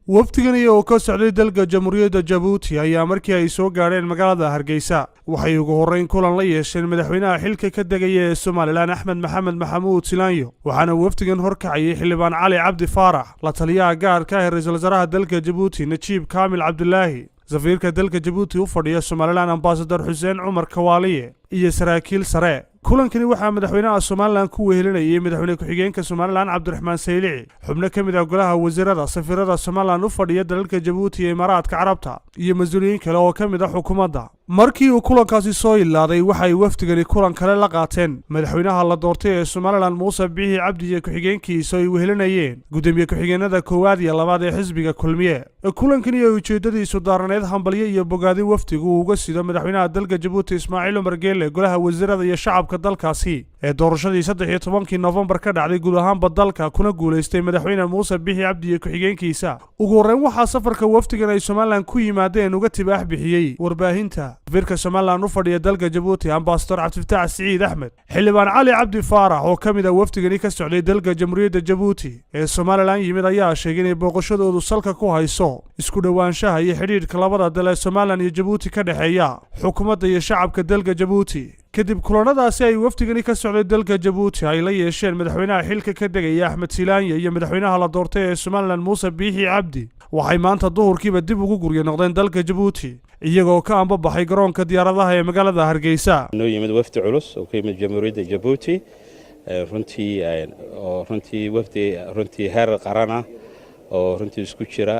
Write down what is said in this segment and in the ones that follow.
wafdigan oo ka socday dalka Jamhuuriyadda Jabuuti ayaa markii ay soo gaareen magaalada Hargeysa waxay ugu horeyn kulan la yeesheen madaxweynaha xilka ka degaya ee Soomaaliland Axmed Maxamed Maxamuud Silaanyo waxaana wafdigan horkacayay xildhibaan Cali Cabdi Faarax la taliyaha gaarka ah ee ra'iisul wasaaraha dalka Jabuuti Najiib Kaamil Cabdullaahi safiirka dalka Jabuuti u fadhiya Soomaaliland Ambassador Xuseen Cumar Kawaaliye iyo saraakiil sare kulankani waxaa madaxweynaha Soomaaliland ku wehelinayay madaxweyne ku-xigeenka Soomaaliland Cabdiraxmaan Saylici xubno ka mid ah golaha wasiirada safiirada Soomaaliland u fadhiya dalka Jabuuti ee Imaaraadka Carabta iyo mas'uuliyiin kale oo ka mid ah xukuumadda markii uu kulankaasi soo ilaaday waxay wafdigani kulan kale la qaateen madaxweynaha la doortay ee Soomaaliland Muuse Biixi Cabdi iyo ku-xigeenkiisa ay wehelinayeen gudoomiye ku-xigeenada koowaad iyo labaad ee xisbiga Kulmiye kulankani oo ujeedadiisu daaranayd hambalyo iyo bogaadin wafdigu uga sido madaxweynaha dalka Jabuuti Ismaaciil Umar Geele golaha wasiirada iyo shacabka dalkaasi ee doorashadii 13 November ka dhacday guud ahaan dalka kuna guuleystay madaxweyne Muuse Biixi Cabdi iyo ku-xigeenkiisa ugu horeyn waxaa safarka wafdigan ay Soomaaliland ku yimaadeen uga tibaax bixiyay warbaahinta safiirka Soomaaliland u fadhiya dalka Jabuuti Ambassador Cabdifataax Siciid Axmed xildhibaan Cali Cabdi Faarax oo ka mid ah wafdigani ka socday dalka Jamhuuriyadda Jabuuti ee Soomaaliland yimid ayaa sheegay in booqashadoodu salka ku hayso isku dhawaanshaha iyo xiriirka labada dal ee Soomaaliland iyo Jabuuti ka dhaxeeya xukuumadda iyo shacabka dalka Jabuuti kadib kulanadaasi ay wafdigani ka socday dalka Jabuuti ay la yeesheen madaxweynaha xilka ka degaya Axmed Silaanyo iyo madaxweynaha la doortay ee Soomaaliland Muuse Biixi Cabdi waxay maanta duhurkiiba dib ugu guryo noqdeen dalka Jabuuti iyagoo ka ambabaxay garoonka diyaaradaha ee magaalada Hargeysa noo yimid wafdi culus oo ka yimid Jamhuuriyadda Jabuuti runtii wafdi heer qaran ah oo runtii isku jira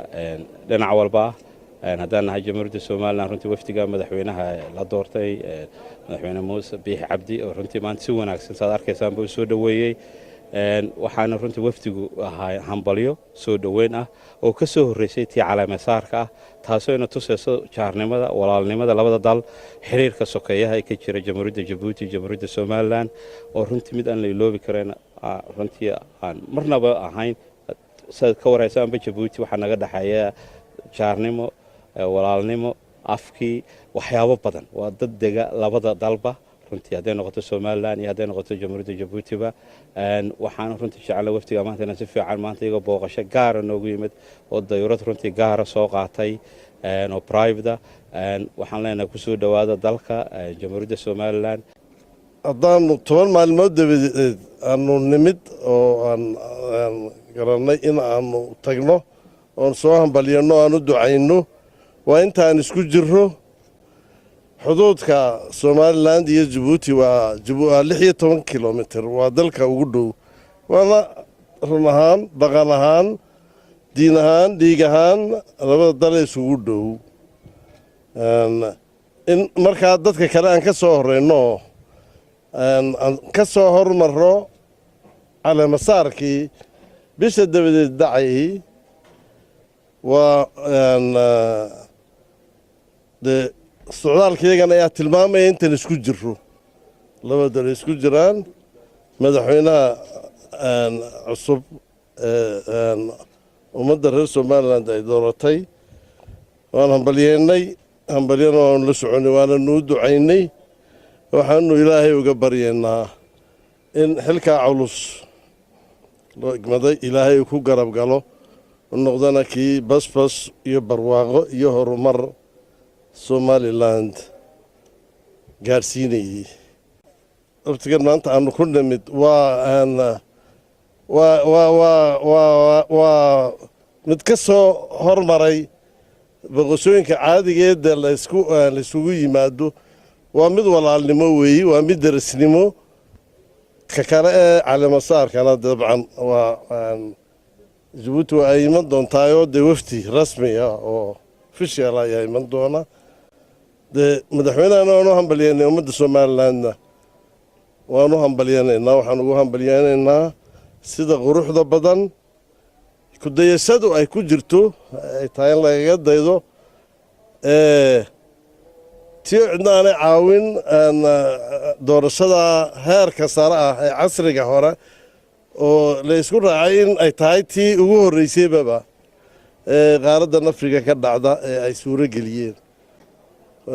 dhinac walba haddaan nahay Jamhuuriyadda Soomaaliland runtii wafdiga madaxweynaha la doortay madaxweyne Muuse Biixi Cabdi oo runtii maanta si wanaagsan saad arkaysaan buu soo dhaweeyay waxaana runtii wafdigu ahaa hambalyo soo dhaweyn ah oo ka soo horeysay tii calaamasaarka ah taasoo ina tusayso jaarnimada walaalnimada labada dal xiriirka sokeeyaha ee ka jira Jamhuuriyadda Jabuuti Jamhuuriyadda Soomaaliland oo runtii mid aan la iloobi karin runtii aan marnaba ahayn sad ka waraysan Jabuuti waxa naga dhaxaya jaarnimo walaalnimo afkii waxyaabo badan waa dad dega labada dalba runtii haday noqoto Soomaaliland iyo haday noqoto Jamhuuriyadda Jabuuti waxaan runtii jecel waftiga maanta inaan si fiican maanta iyaga booqasho gaar ah noogu yimid oo dayuurad runtii gaar ah soo qaatay oo private waxaan leenahay ku soo dhawaada dalka Jamhuuriyadda Soomaaliland haddaan 10 maalmood dabadeed aanu nimid oo aan garanay in aanu tagno oo soo hambaliyano aanu ducayno waa intaan isku jirro xuduudka Soomaaliland iyo Jabuuti waa 16 kilomitir waa dalka ugu dhow waana run ahaan dhaqan ahaan diin ahaan dhiig ahaan labada dal isugu dhow in markaa dadka kale aan ka soo horeyno aan ka soo hormarro calaamasaarkii bisha dabadeed dhacay waa socdaalkayagana ayaa tilmaamaya intaan isku jirro labada dal isku jiraan madaxweynaha cusub ummadda reer Soomaaliland ay dooratay waan hambalyeennay waan la soconay waana noo ducaynay waxaanu Ilaahay uga baryeennaa in xilka culus loo igmaday Ilaahay ku garab galo noqdana kii basbas iyo barwaaqo iyo horumar Somaliland gaarsiinayay waqtigan maanta aanu ku nimid waa mid ka soo hormaray boqosooyinka caadigeeda la isugu yimaado waa mid walaalnimo weeye waa mid darisnimo ka kale ee calaamasaarkana dabcan waa Jabuuti waa ay iman doontaayoo dee wafdi rasmi ah oo official ayaa iman doona madaxweynaha waanu hambalyeynay ummadda Soomaalilandna waanu hambalyeynaynaa waxaan ugu hambalyeynaynaa sida quruxda badan ku dayashadu ay ku jirto ay tahay in lagaga daydo tii cidnaanay caawin doorashada heerka sare ah ee casriga hore oo la isku raacay in ay tahay tii ugu horreysayba qaaradda Afrika ka dhacda ee ay suuro geliyeen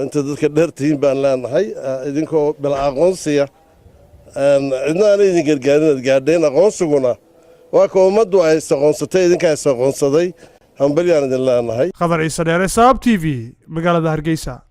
inta dadka dheertiin baan leenahay idinkoo bil aqoonsiga cidna aan idin gargaarin gaadheen aqoonsiguna waa ka ummaddu ay aqoonsatay idinka ay aqoonsaday hambalyaan idin leenahay. Khadar Ciise Dheere, Saab TV, magaalada Hargeysa.